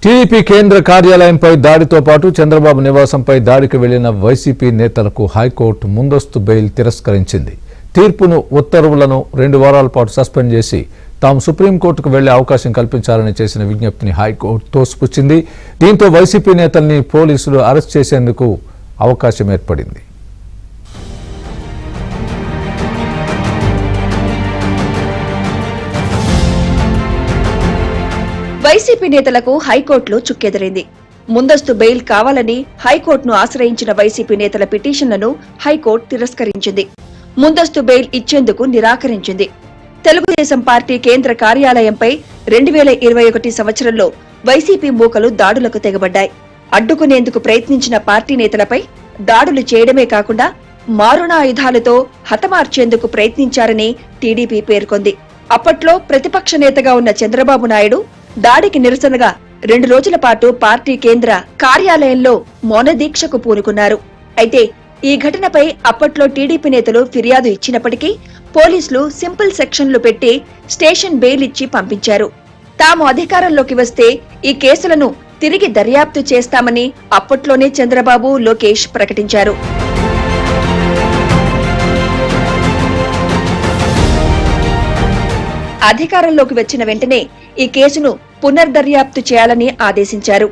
TDP కేంద్ర కార్యాలయంపై దాడితో పాటు చంద్రబాబు నివాసంపై దాడికి వెళ్లిన వైసీపీ నేతలకు హైకోర్టు ముందస్తు బెయిల్ తిరస్కరించింది. తీర్పును ఉత్తర్వులను 2 వారాల పాటు సస్పెండ్ చేసి తాము సుప్రీంకోర్టుకు వెళ్లే అవకాశం కల్పించాలని చేసిన విజ్ఞప్తిని హైకోర్టు తోసిపుచ్చింది. దీంతో వైసీపీ నేతల్ని పోలీసులు అరెస్ట్ చేసేందుకు అవకాశం ఏర్పడింది. వైసీపీ నేతలకు హైకోర్టులో చుక్కెదిరింది. ముందస్తు బెయిల్ కావాలని హైకోర్టును ఆశ్రయించిన వైసీపీ నేతల పిటిషన్లను హైకోర్టు తిరస్కరించింది. ముందస్తు బెయిల్ ఇచ్చేందుకు నిరాకరించింది. తెలుగుదేశం పార్టీ కేంద్ర కార్యాలయంపై 2021 సంవత్సరంలో వైసీపీ మూకలు దాడులకు తెగబడ్డాయి. అడ్డుకునేందుకు ప్రయత్నించిన పార్టీ నేతలపై దాడులు చేయడమే కాకుండా మారణాయుధాలతో హతమార్చేందుకు ప్రయత్నించారని టీడీపీ పేర్కొంది. అప్పట్లో ప్రతిపక్ష నేతగా ఉన్న చంద్రబాబు నాయుడు దాడికి నిరసనగా 2 రోజుల పాటు పార్టీ కేంద్ర కార్యాలయంలో మౌనదీక్షకు పూనుకున్నారు. అయితే ఈ ఘటనపై అప్పట్లో టీడీపీ నేతలు ఫిర్యాదు ఇచ్చినప్పటికీ పోలీసులు సింపుల్ సెక్షన్లు పెట్టి స్టేషన్ బెయిల్ ఇచ్చి పంపించారు. తాము అధికారంలోకి వస్తే ఈ కేసులను తిరిగి దర్యాప్తు చేస్తామని అప్పట్లోనే చంద్రబాబు, లోకేష్ ప్రకటించారు. అధికారంలోకి వచ్చిన వెంటనే ఈ కేసును పునర్దర్యాప్తు చేయాలని ఆదేశించారు.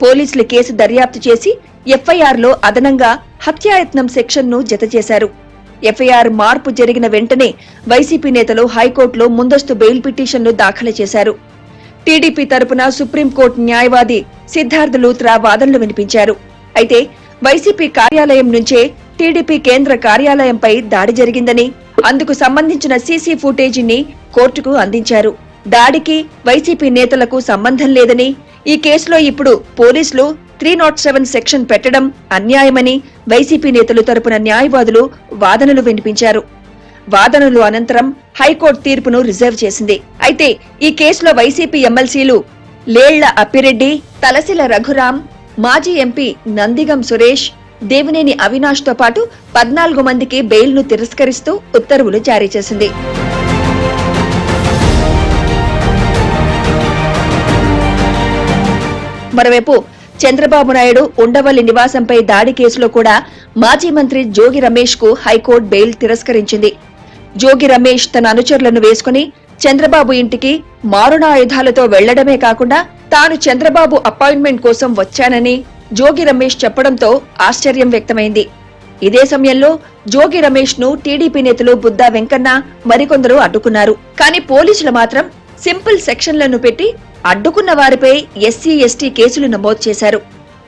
పోలీసులు కేసు దర్యాప్తు చేసి ఎఫ్ఐఆర్లో అదనంగా హత్యాయత్నం సెక్షన్ను జతచేశారు. ఎఫ్ఐఆర్ మార్పు జరిగిన వెంటనే వైసీపీ నేతలు హైకోర్టులో ముందస్తు బెయిల్ పిటిషన్లు దాఖలు చేశారు. టీడీపీ తరపున సుప్రీంకోర్టు న్యాయవాది సిద్ధార్థ లూత్రా వాదనలు వినిపించారు. అయితే వైసీపీ కార్యాలయం నుంచే టీడీపీ కేంద్ర కార్యాలయంపై దాడి జరిగిందని, అందుకు సంబంధించిన సీసీ ఫుటేజీని కోర్టుకు అందించారు. దాడికి వైసీపీ నేతలకు సంబంధం లేదని, ఈ కేసులో ఇప్పుడు పోలీసులు 307 సెక్షన్ పెట్టడం అన్యాయమని వైసీపీ నేతలు తరపున న్యాయవాదులు వాదనలు వినిపించారు. వాదనలు అనంతరం హైకోర్టు తీర్పును రిజర్వ్ చేసింది. అయితే ఈ కేసులో వైసీపీ ఎమ్మెల్సీలు లేళ్ల అప్పిరెడ్డి, తలసిల రఘురాం, మాజీ ఎంపీ నందిగం సురేష్, దేవినేని అవినాష్ తో పాటు 14 మందికి బెయిల్ను తిరస్కరిస్తూ ఉత్తర్వులు జారీ చేసింది. మరోవైపు చంద్రబాబు నాయుడు ఉండవల్లి నివాసంపై దాడి కేసులో కూడా మాజీ మంత్రి జోగి రమేష్ కు హైకోర్టు బెయిల్ తిరస్కరించింది. జోగి రమేష్ తన అనుచరులను వేసుకుని చంద్రబాబు ఇంటికి మారణాయుధాలతో వెళ్లడమే కాకుండా తాను చంద్రబాబు అపాయింట్మెంట్ కోసం వచ్చానని జోగి రమేష్ చెప్పడంతో ఆశ్చర్యం వ్యక్తమైంది. ఇదే సమయంలో జోగి రమేష్ ను టీడీపీ నేతలు బుద్దా వెంకన్న మరికొందరు అడ్డుకున్నారు. కానీ పోలీసులు మాత్రం సింపుల్ సెక్షన్లను పెట్టి అడ్డుకున్న వారిపై ఎస్సీ, ఎస్టీ కేసులు నమోదు చేశారు.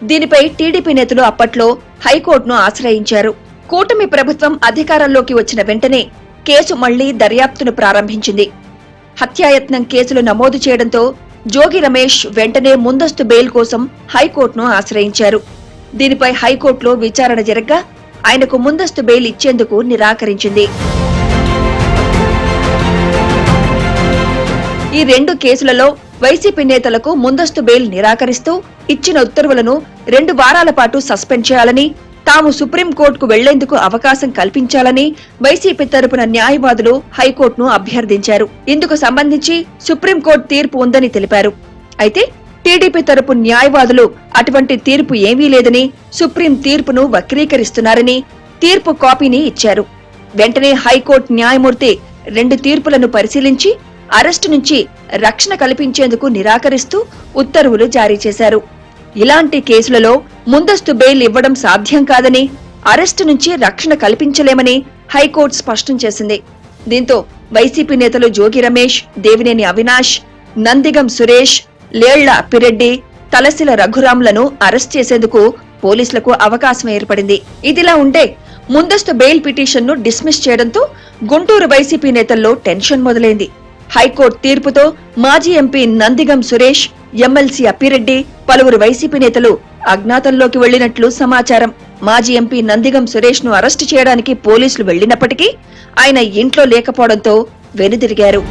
దీనిపై టీడీపీ నేతలు అప్పట్లో హైకోర్టును ఆశ్రయించారు. కూటమి ప్రభుత్వం అధికారంలోకి వచ్చిన వెంటనే కేసు మళ్లీ దర్యాప్తును ప్రారంభించింది. హత్యాయత్నం కేసులు నమోదు చేయడంతో జోగి రమేష్ వెంటనే ముందస్తు బెయిల్ కోసం హైకోర్టును ఆశ్రయించారు. దీనిపై హైకోర్టులో విచారణ జరగ్గా ఆయనకు ముందస్తు బెయిల్ ఇచ్చేందుకు నిరాకరించింది. ఈ 2 కేసులలో వైసీపీ నేతలకు ముందస్తు బెయిల్ నిరాకరిస్తూ ఇచ్చిన ఉత్తర్వులను 2 వారాల పాటు సస్పెండ్ చేయాలని, తాము సుప్రీంకోర్టుకు వెళ్లేందుకు అవకాశం కల్పించాలని వైసీపీ తరపున న్యాయవాదులు హైకోర్టును అభ్యర్థించారు. ఇందుకు సంబంధించి సుప్రీంకోర్టు తీర్పు ఉందని తెలిపారు. అయితే టీడీపీ తరపు న్యాయవాదులు అటువంటి తీర్పు ఏమీ లేదని, సుప్రీం తీర్పును వక్రీకరిస్తున్నారని తీర్పు కాపీని ఇచ్చారు. వెంటనే హైకోర్టు న్యాయమూర్తి 2 తీర్పులను పరిశీలించి అరెస్టు నుంచి రక్షణ కల్పించేందుకు నిరాకరిస్తూ ఉత్తర్వులు జారీ చేశారు. ఇలాంటి కేసులలో ముందస్తు బెయిల్ ఇవ్వడం సాధ్యం కాదని, అరెస్టు నుంచి రక్షణ కల్పించలేమని హైకోర్టు స్పష్టం చేసింది. దీంతో వైసీపీ నేతలు జోగి రమేష్, దేవినేని అవినాష్, నందిగం సురేష్, లేళ్ల అప్పిరెడ్డి, తలసిల రఘురాంలను అరెస్ట్ చేసేందుకు పోలీసులకు అవకాశం ఏర్పడింది. ఇదిలా ఉంటే ముందస్తు బెయిల్ పిటిషన్ను డిస్మిస్ చేయడంతో గుంటూరు వైసీపీ నేతల్లో టెన్షన్ మొదలైంది. హైకోర్టు తీర్పుతో మాజీ ఎంపీ నందిగం సురేష్, ఎమ్మెల్సీ అప్పిరెడ్డి, పలువురు వైసీపీ నేతలు అజ్ఞాతంలోకి వెళ్లినట్లు సమాచారం. మాజీ ఎంపీ నందిగం సురేష్ ను అరెస్టు చేయడానికి పోలీసులు వెళ్లినప్పటికీ ఆయన ఇంట్లో లేకపోవడంతో వెనుదిరిగారు.